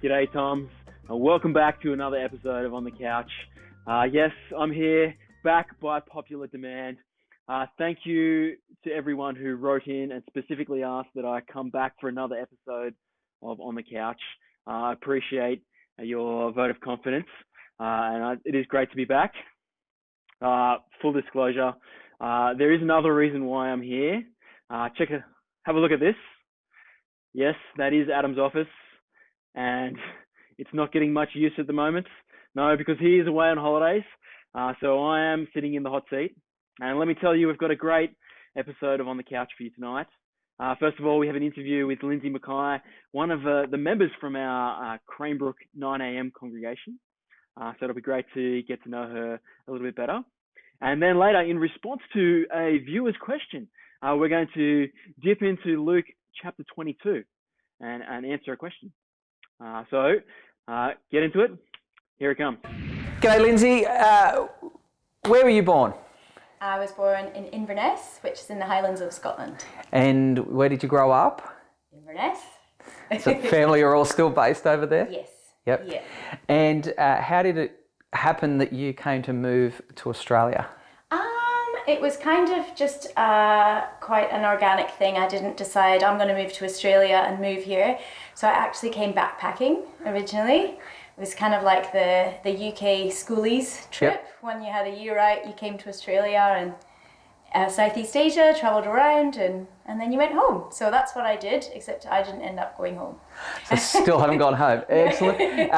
G'day, Toms. Welcome back to another episode of On the Couch. Yes, I'm here, back by popular demand. Thank you to everyone who wrote in and specifically asked that I come back for another episode of On the Couch. I appreciate your vote of confidence, and it is great to be back. Full disclosure, there is another reason why I'm here. Have a look at this. Yes, that is Adam's office, and it's not getting much use at the moment. No, because he is away on holidays, so I am sitting in the hot seat. And let me tell you, we've got a great episode of On the Couch for you tonight. First of all, we have an interview with Lindsay Mackay, one of the members from our Cranebrook 9am congregation. So it'll be great to get to know her a little bit better. And then later, in response to a viewer's question, we're going to dip into Luke chapter 22 and answer a question. So get into it. Here it comes. G'day, Lindsay. Where were you born? I was born in Inverness, which is in the Highlands of Scotland. And where did you grow up? Inverness. So family are all still based over there? Yes. Yep. Yeah. And how did it happen that you came to move to Australia? It was kind of just quite an organic thing. I didn't decide I'm going to move to Australia and move here. So I actually came backpacking originally. It was kind of like the UK schoolies trip. Yep. When you had a year out, you came to Australia and Southeast Asia, travelled around, and then you went home. So that's what I did, except I didn't end up going home. So still haven't gone home. Excellent.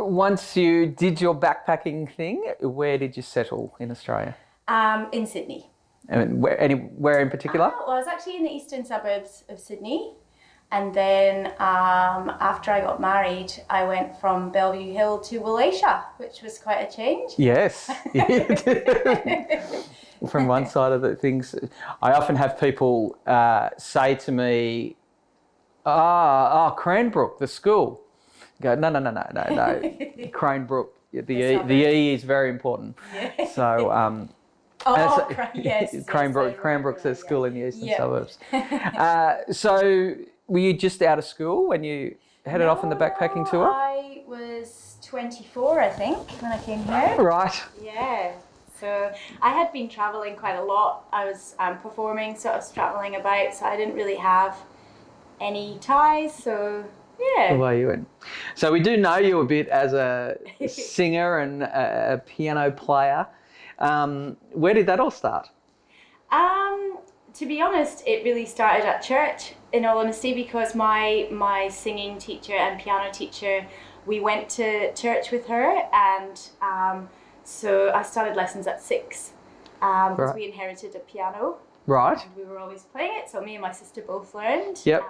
Once you did your backpacking thing, where did you settle in Australia? In Sydney. And where in particular? Well, I was actually in the eastern suburbs of Sydney. And then after I got married, I went from Bellevue Hill to Wallachia, which was quite a change. Yes. From one side of the things, I often have people say to me, Cranebrook, the school. I go, no. Cranebrook, the E is very important. Yeah. So, yes. Cranebrook's a school in the eastern suburbs. So were you just out of school when you headed off on the backpacking tour? I was 24, I think, when I came here. Right. Yeah. So I had been travelling quite a lot. I was performing, so I was travelling about, so I didn't really have any ties, so yeah. Away you went. So we do know you a bit as a singer and a piano player. Where did that all start? To be honest, it really started at church, in all honesty, because my singing teacher and piano teacher, we went to church with her, and so I started lessons at 6 because right. we inherited a piano. Right. And we were always playing it, so me and my sister both learned. Yep.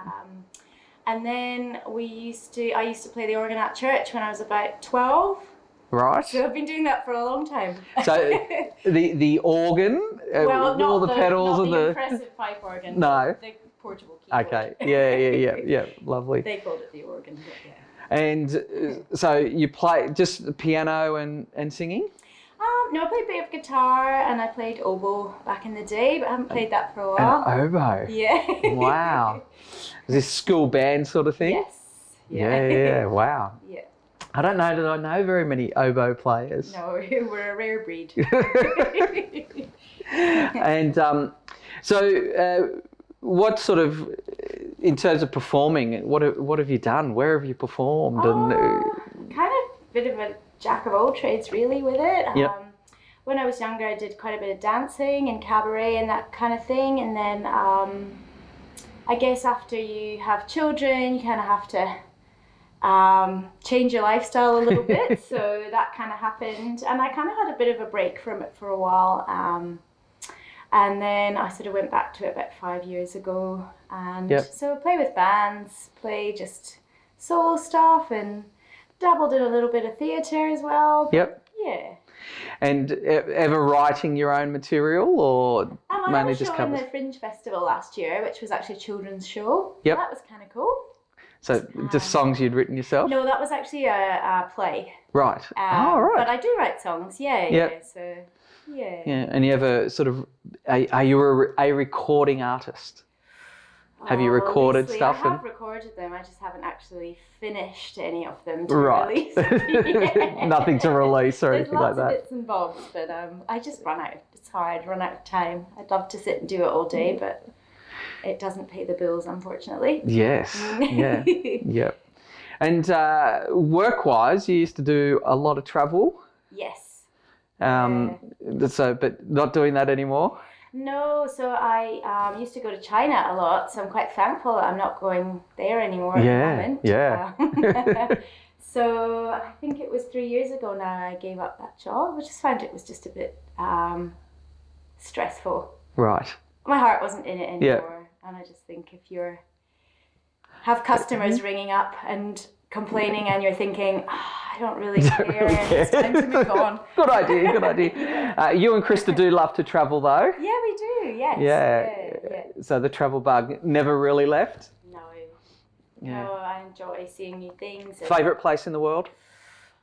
And then I used to play the organ at church when I was about 12. Right. So I've been doing that for a long time. So the organ, well, all the pedals not and the impressive pipe organ. No. The portable keyboard. Okay. Yeah. Lovely. They called it the organ. But yeah. And so you play just the piano and singing? No, I played a bit of guitar and I played oboe back in the day, but I haven't played that for a while. An oboe? Yeah. Wow. Is this school band sort of thing? Yes. Yeah. Wow. Yeah. I don't know that I know very many oboe players. No, we're a rare breed. And so what sort of, in terms of performing, what have you done? Where have you performed? Kind of bit of a jack of all trades really with it. Yep. When I was younger, I did quite a bit of dancing and cabaret and that kind of thing. And then I guess after you have children, you kind of have to change your lifestyle a little bit. So that kind of happened. And I kind of had a bit of a break from it for a while. And then I sort of went back to it about 5 years ago. And so play with bands, play just solo stuff, and dabbled in a little bit of theatre as well. Yep. Yeah. And ever writing your own material, or mainly just covers? I had a show in the Fringe Festival last year, which was actually a children's show. Yep. That was kind of cool. So just songs you'd written yourself? No, that was actually a play. Right. Right. But I do write songs, yeah. So, yeah. Yeah. And you ever sort of, are you a recording artist? Have you recorded Loosely, stuff? I have recorded them. I just haven't actually finished any of them to Right. release. Yeah. Nothing to release or There's anything like lots of that. bits and bobs, but I just run out. It's hard, run out of time. I'd love to sit and do it all day, but it doesn't pay the bills, unfortunately. Yes. Yeah. Yep. And work-wise, you used to do a lot of travel. Yes. So, but not doing that anymore. No, so I used to go to China a lot, so I'm quite thankful that I'm not going there anymore at the moment. Yeah. So I think it was 3 years ago now I gave up that job. I just found it was just a bit stressful. Right. My heart wasn't in it anymore, and I just think if you have customers ringing up and complaining, and you're thinking, I don't really care, and it's time to move on. Good idea. You and Krista do love to travel, though. Yeah, we do. Yes. Yeah. So the travel bug never really left. No. Yeah. No, I enjoy seeing new things. Favorite place in the world?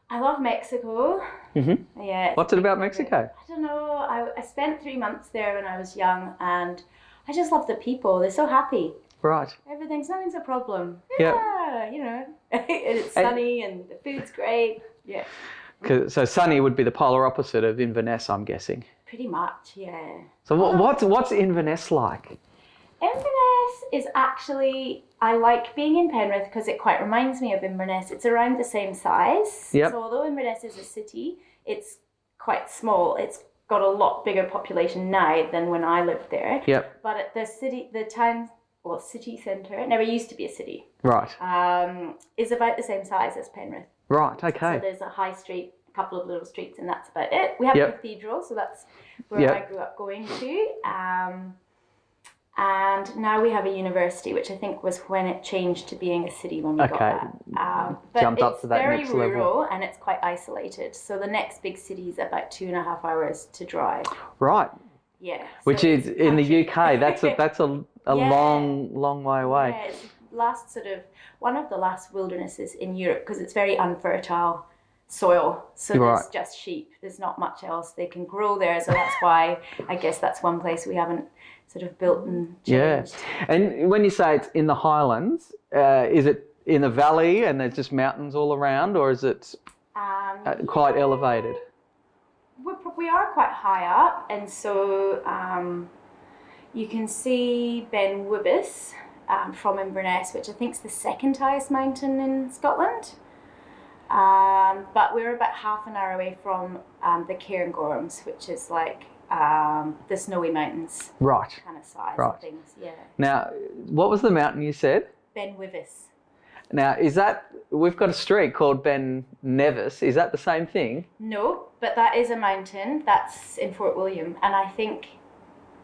I love Mexico. Mm-hmm. Yeah. What's it about Mexico? I don't know. I spent 3 months there when I was young, and I just love the people. They're so happy. Right. Nothing's a problem. Yep. Yeah, you know. And it's sunny and the food's great. Yeah. So sunny would be the polar opposite of Inverness, I'm guessing. Pretty much, yeah. So what's Inverness like? Inverness is actually, I like being in Penrith because it quite reminds me of Inverness. It's around the same size. Yep. So although Inverness is a city, it's quite small. It's got a lot bigger population now than when I lived there. Yep. But at the city centre, it never used to be a city, Right. is about the same size as Penrith. Right, okay. So there's a high street, a couple of little streets, and that's about it. We have a cathedral, so that's where I grew up going to. And now we have a university, which I think was when it changed to being a city when we got that. But Jumped up to that next level. it's very rural and it's quite isolated. So the next big city is about 2.5 hours to drive. Right. Yeah. Which so is in the UK. That's a long way away. Yeah, it's one of the last wildernesses in Europe because it's very unfertile soil. So there's just sheep. There's not much else they can grow there. So that's why I guess that's one place we haven't sort of built and changed. Yeah. And when you say it's in the Highlands, is it in the valley and there's just mountains all around, or is it quite elevated? We are quite high up, and so you can see Ben Wibis from Inverness, which I think is the second highest mountain in Scotland. But we're about half an hour away from the Cairngorms, which is like the snowy mountains, right? Kind of size of things, yeah. Now, what was the mountain you said? Ben Wibis. Now, we've got a street called Ben Nevis. Is that the same thing? No, but that is a mountain. That's in Fort William, and I think.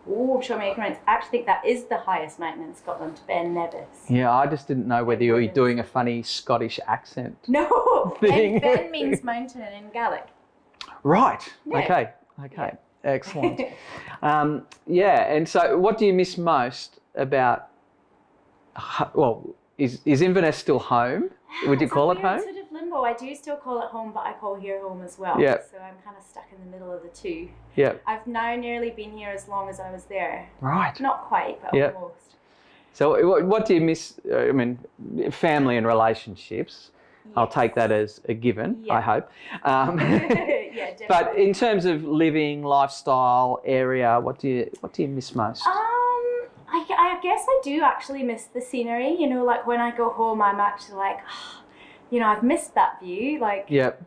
I'm sure my ignorance. I actually think that is the highest mountain in Scotland, Ben Nevis. Yeah, I just didn't know whether you were doing a funny Scottish accent. No, thing. Ben means mountain in Gaelic. Right. Yeah. Okay. Yeah. Excellent. And so what do you miss most about, is Inverness still home? Would you call it home? Sort of limbo. I do still call it home, but I call here home as well. Yep. So I'm kind of stuck in the middle of the two. Yep. I've now nearly been here as long as I was there. Right. Not quite, but Yep. almost. So what do you miss? I mean, family and relationships. Yes. I'll take that as a given, I hope. Yeah, definitely. But in terms of living, lifestyle, area, what do you miss most? I guess I do actually miss the scenery. You know, like when I go home, I'm actually like, I've missed that view. Like, yep.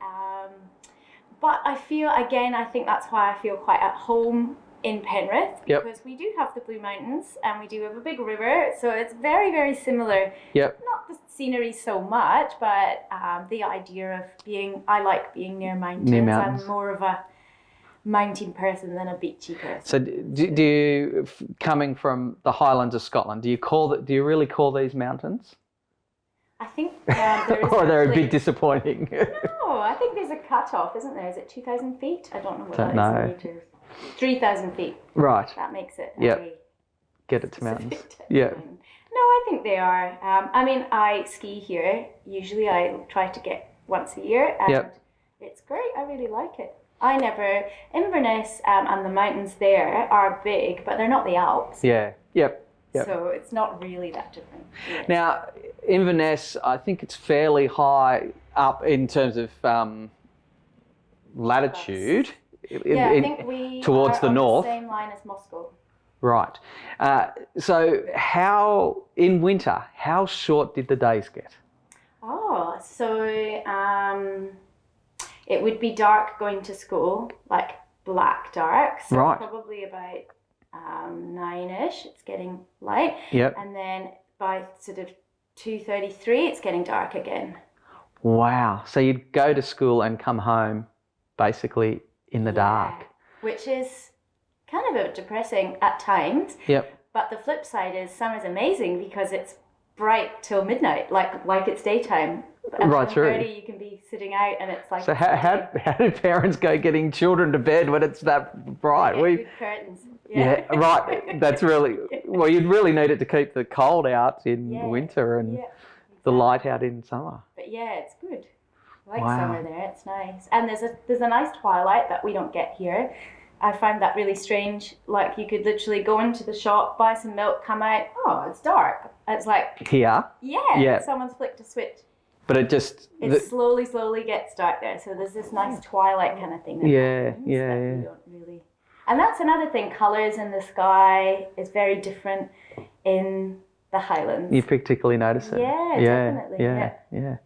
But I think that's why I feel quite at home in Penrith, because we do have the Blue Mountains and we do have a big river, so it's very, very similar. Yep. Not the scenery so much, but the idea of I like being near mountains. I'm more of a mountain person than a beachy person. So do you, coming from the Highlands of Scotland, do you really call these mountains? I think there is. Or they're a bit disappointing. No, I think there's a cut-off, isn't there? Is it 2,000 feet? I don't know what that is in meters. 3,000 feet. Right. That makes it. Get it to mountains. Yeah. No, I think they are. I ski here. Usually I try to get once a year, and it's great. I really like it. Inverness and the mountains there are big, but they're not the Alps. Yeah. Yep. Yep. So it's not really that different. Yeah. Now, Inverness, I think it's fairly high up in terms of latitude. Yeah, I think we towards are the on north. the same line as Moscow. Right. So in winter, how short did the days get? Oh, so it would be dark going to school, like black dark. So Right. probably about 9ish, it's getting light. Yep. And then by sort of 2:33, it's getting dark again. Wow. So you'd go to school and come home basically in the dark. Which is kind of a bit depressing at times. Yep. But the flip side is summer's amazing because it's bright till midnight, like it's daytime. At Right through. 1:30 you can be sitting out and it's like. So how do parents go getting children to bed when it's that bright? Good curtains. Yeah, right. That's really well. You'd really need it to keep the cold out in winter and the light out in summer. But yeah, it's good. I like summer there. It's nice, and there's a nice twilight that we don't get here. I find that really strange. Like you could literally go into the shop, buy some milk, come out. Oh, it's dark. It's like here. Yeah. Someone's flicked a switch. But it just slowly gets dark there. So there's this nice twilight kind of thing. That happens that we don't really. And that's another thing. Colors in the sky is very different in the Highlands. You particularly notice it. Yeah, definitely. Yeah.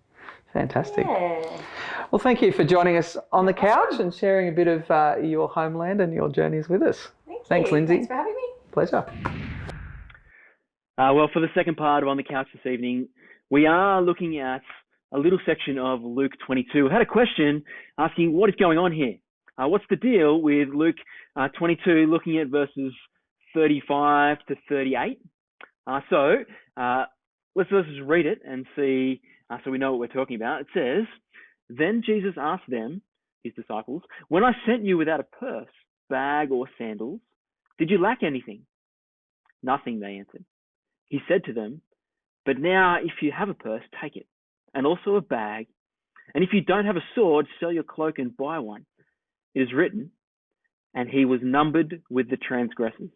Fantastic. Yeah. Well, thank you for joining us on the couch and sharing a bit of your homeland and your journeys with us. Thanks, Lindsay. Thanks for having me. Pleasure. Well, for the second part of On the Couch this evening, we are looking at a little section of Luke 22. I had a question asking what is going on here? What's the deal with Luke 22, looking at verses 35 to 38? So let's just read it and see, so we know what we're talking about. It says, "Then Jesus asked them," his disciples, "when I sent you without a purse, bag, or sandals, did you lack anything?" "Nothing," they answered. He said to them, "But now if you have a purse, take it, and also a bag. And if you don't have a sword, sell your cloak and buy one. It is written, and he was numbered with the transgressors.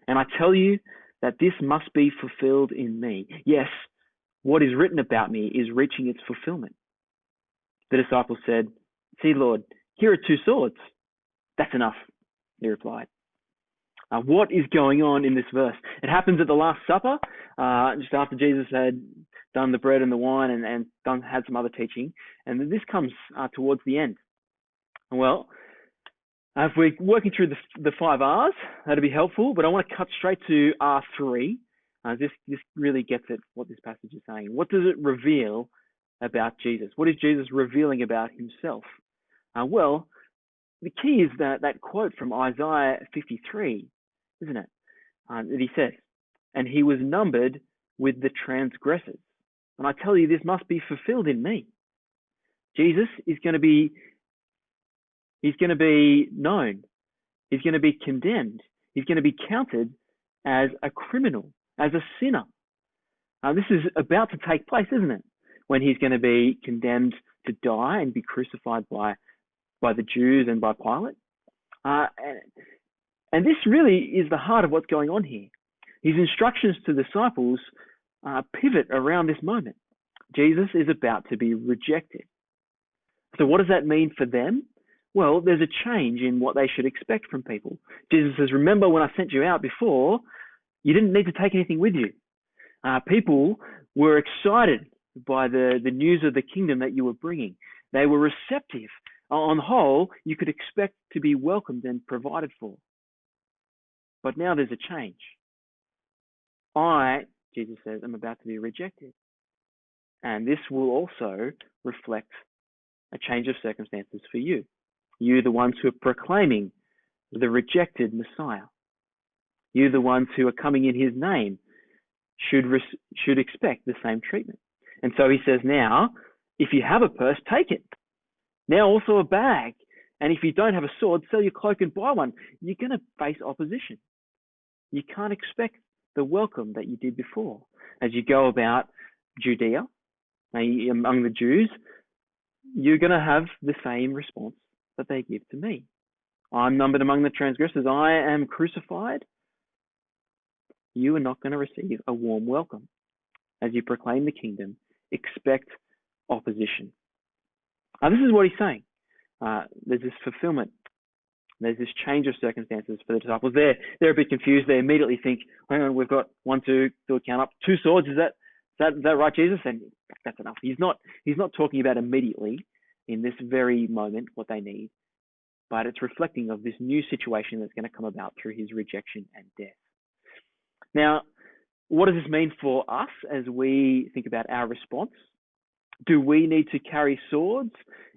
And I tell you that this must be fulfilled in me. Yes, what is written about me is reaching its fulfillment." The disciples said, "See, Lord, here are 2 swords." "That's enough," he replied. What is going on in this verse? It happens at the Last Supper, just after Jesus had done the bread and the wine and had some other teaching. And this comes towards the end. Well, if we're working through the 5 R's, that'd be helpful, but I want to cut straight to R3. This really gets at what this passage is saying. What does it reveal about Jesus? What is Jesus revealing about himself? Well, the key is that quote from Isaiah 53, isn't it? That he says, "And he was numbered with the transgressors. And I tell you, this must be fulfilled in me." Jesus is going to be known. He's going to be condemned. He's going to be counted as a criminal, as a sinner. This is about to take place, isn't it? When he's going to be condemned to die and be crucified by the Jews and by Pilate. And this really is the heart of what's going on here. His instructions to the disciples pivot around this moment. Jesus is about to be rejected. So what does that mean for them? Well, there's a change in what they should expect from people. Jesus says, "Remember when I sent you out before, you didn't need to take anything with you." People were excited by the news of the kingdom that you were bringing. They were receptive. On the whole, you could expect to be welcomed and provided for. But now there's a change. Jesus says, "I'm about to be rejected." And this will also reflect a change of circumstances for you. You, the ones who are proclaiming the rejected Messiah. You, the ones who are coming in his name, should expect the same treatment. And so he says, now, if you have a purse, take it. Now also a bag. And if you don't have a sword, sell your cloak and buy one. You're going to face opposition. You can't expect the welcome that you did before. As you go about Judea, among the Jews, you're going to have the same response that they give to me. I'm numbered among the transgressors. I am crucified. you are not going to receive a warm welcome. As you proclaim the kingdom, expect opposition. This is what he's saying. There's this fulfillment. There's this change of circumstances for the disciples. They're a bit confused. They immediately think, hang on, we've got 1, 2, do a count up, 2 swords. Is that right, Jesus? And that's enough. He's not talking about immediately in this very moment what they need, but it's reflecting of this new situation that's going to come about through his rejection and death. Now, what does this mean for us as we think about our response? Do we need to carry swords?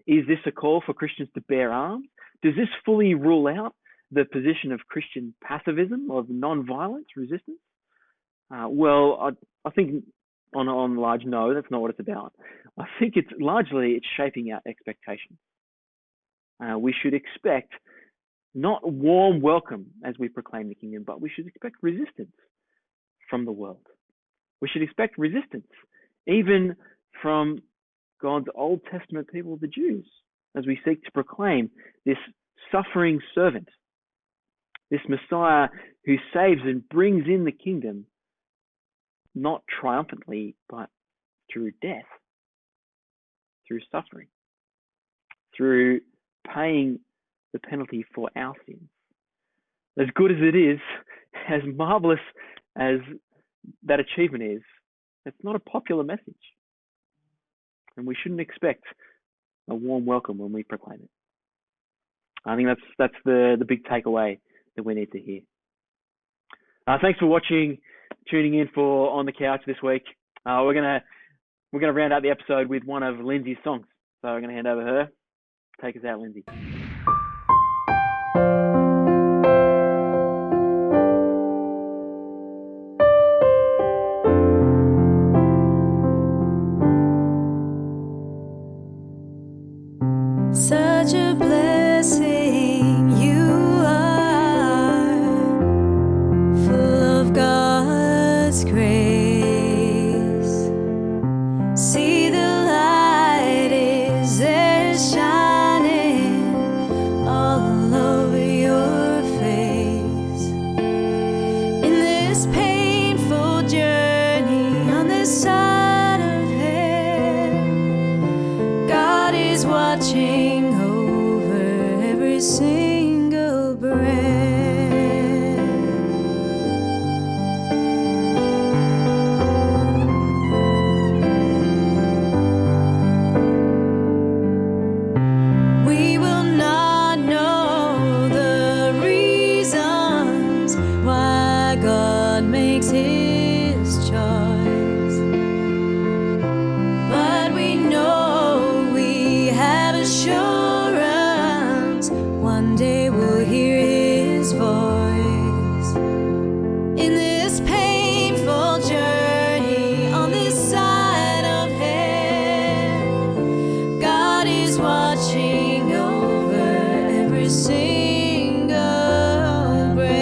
Is this a call for Christians to bear arms? Does this fully rule out the position of Christian pacifism, of non-violence resistance? Well, I think on a large no, that's not what it's about. I think it's shaping our expectations. We should expect not warm welcome as we proclaim the kingdom, but we should expect resistance from the world. We should expect resistance even from God's Old Testament people, the Jews, as we seek to proclaim this suffering servant, this Messiah who saves and brings in the kingdom, not triumphantly, but through death, through suffering, through paying the penalty for our sins. As good as it is, as marvelous as that achievement is, it's not a popular message. And we shouldn't expect a warm welcome when we proclaim it. I think that's the big takeaway that we need to hear. Thanks for watching, tuning in for On the Couch this week. We're gonna round out the episode with one of Lindsay's songs. So we're gonna hand over her. Take us out, Lindsay. Such a blessing you are, full of God's grace. See, the light is there shining all over your face. In this painful journey on this side of heaven, God is watching over every single breath. We will not know the reasons why God makes his choice, but we know we have assurance one day we'll hear his voice. In this painful journey on this side of heaven, God is watching over every single breath.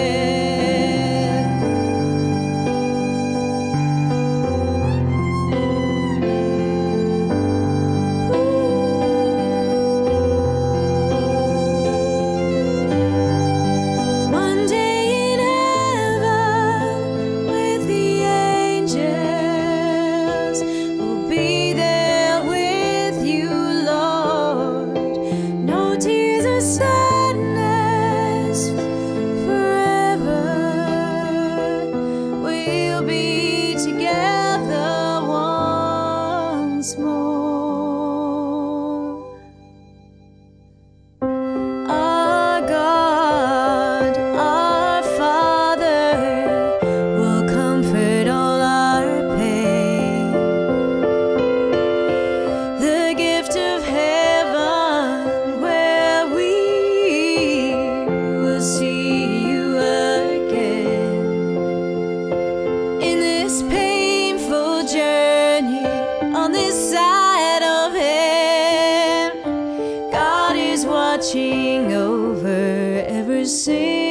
One day in heaven with the angels, we'll be there with you, Lord. No tears or sadness forever. We'll be together once more. Our God, our Father, will comfort all our pain. The gift of heaven, where we will see you again. In this painful journey on this side of heaven, God is watching over every single